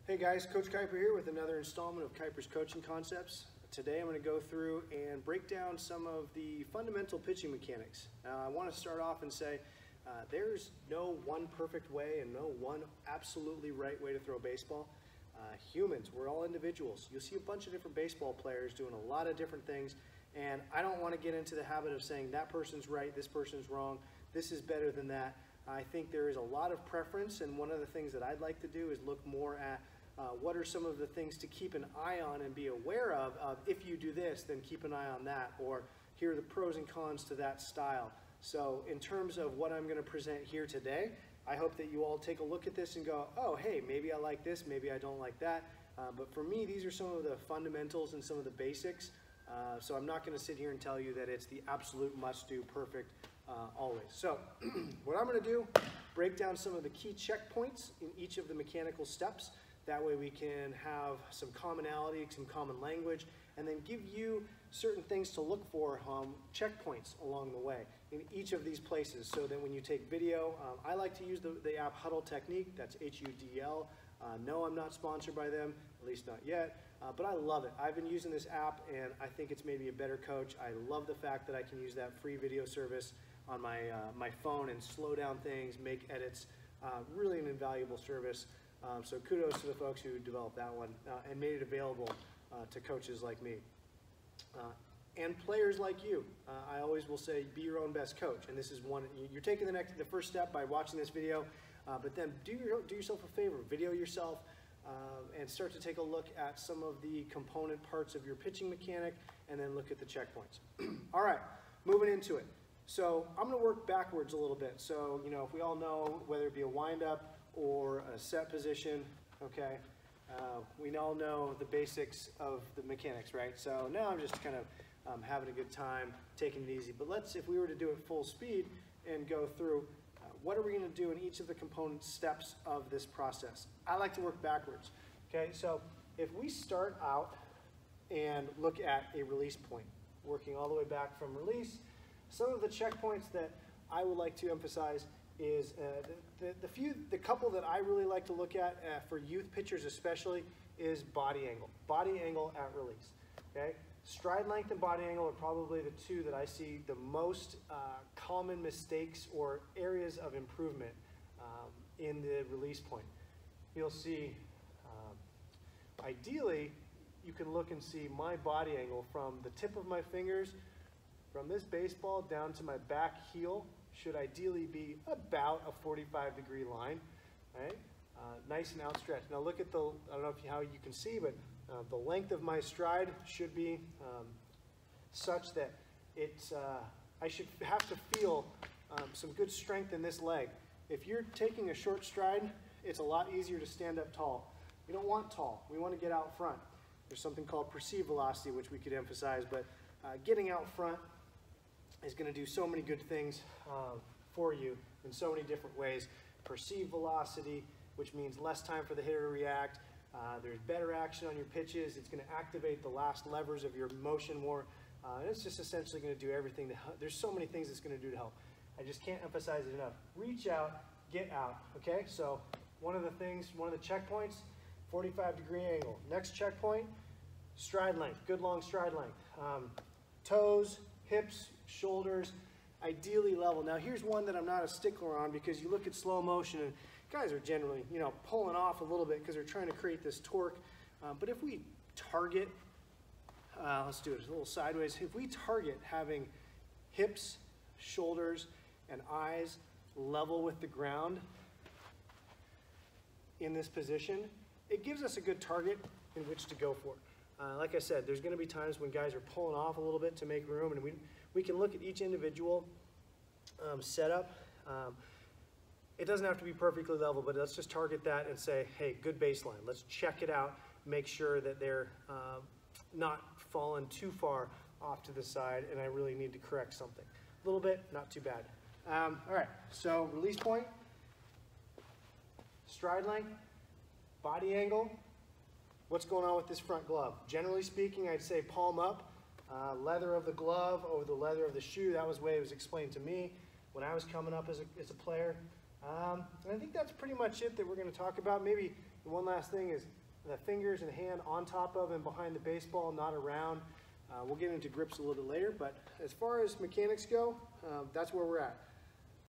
Hey guys, Coach Kuiper here with another installment of Kuiper's Coaching Concepts. Today I'm going to go through and break down some of the fundamental pitching mechanics. Now I want to start off and say there's no one perfect way and no one absolutely right way to throw baseball. Humans, we're all individuals. You'll see a bunch of different baseball players doing a lot of different things, and I don't want to get into the habit of saying that person's right, this person's wrong, this is better than that. I think there is a lot of preference, and one of the things that I'd like to do is look more at what are some of the things to keep an eye on and be aware of if you do this, then keep an eye on that, or here are the pros and cons to that style. So in terms of what I'm going to present here today, I hope that you all take a look at this and go, oh, hey, maybe I like this, maybe I don't like that. But for me, these are some of the fundamentals and some of the basics. So I'm not going to sit here and tell you that it's the absolute must-do perfect always. So what I'm going to do, break down some of the key checkpoints in each of the mechanical steps. That way we can have some commonality, some common language, and then give you certain things to look for, checkpoints along the way in each of these places, so that when you take video, I like to use the app Huddle Technique, that's H-U-D-L. No, I'm not sponsored by them, at least not yet, but I love it. I've been using this app, and I think it's made me a better coach. I love the fact that I can use that free video service on my phone and slow down things, make edits, really an invaluable service. So kudos to the folks who developed that one and made it available to coaches like me. And players like you. I always will say, be your own best coach. And this is one, you're taking the first step by watching this video, but then do yourself a favor, video yourself, and start to take a look at some of the component parts of your pitching mechanic, and then look at the checkpoints. All right, moving into it. So I'm gonna work backwards a little bit. So, you know, if we all know, whether it be a windup or a set position, okay, we all know the basics of the mechanics, right? So now I'm just kind of having a good time, taking it easy. But if we were to do it full speed and go through, what are we going to do in each of the component steps of this process? I like to work backwards, okay? So if we start out and look at a release point, working all the way back from release, some of the checkpoints that I would like to emphasize is the couple that I really like to look at for youth pitchers especially is body angle at release, okay? Stride length and body angle are probably the two that I see the most common mistakes or areas of improvement in the release point. You'll see, ideally, you can look and see my body angle from the tip of my fingers, from this baseball down to my back heel, should ideally be about a 45-degree line, right? Nice and outstretched. Now look at I don't know how you can see, but the length of my stride should be such that I should have to feel some good strength in this leg. If you're taking a short stride, it's a lot easier to stand up tall. We don't want tall, we want to get out front. There's something called perceived velocity, which we could emphasize, but getting out front is going to do so many good things for you in so many different ways. Perceived velocity, which means less time for the hitter to react. There's better action on your pitches. It's going to activate the last levers of your motion more. And it's just essentially going to do everything to help. There's so many things it's going to do to help. I just can't emphasize it enough. Reach out, get out, okay? So one of the checkpoints, 45-degree angle. Next checkpoint, stride length, good long stride length. Toes, hips, shoulders, ideally level. Now here's one that I'm not a stickler on, because you look at slow motion and guys are generally, you know, pulling off a little bit because they're trying to create this torque. But if we target, let's do it a little sideways. If we target having hips, shoulders, and eyes level with the ground in this position, it gives us a good target in which to go for. Like I said, there's going to be times when guys are pulling off a little bit to make room, and we can look at each individual setup. It doesn't have to be perfectly level, but let's just target that and say, hey, good baseline. Let's check it out, make sure that they're not falling too far off to the side, and I really need to correct something. A little bit, not too bad. All right, so release point, stride length, body angle. What's going on with this front glove? Generally speaking, I'd say palm up, leather of the glove over the leather of the shoe. That was the way it was explained to me when I was coming up as a player. And I think that's pretty much it that we're going to talk about. Maybe And one last thing is the fingers and hand on top of and behind the baseball, not around. We'll get into grips a little bit later, but as far as mechanics go, that's where we're at.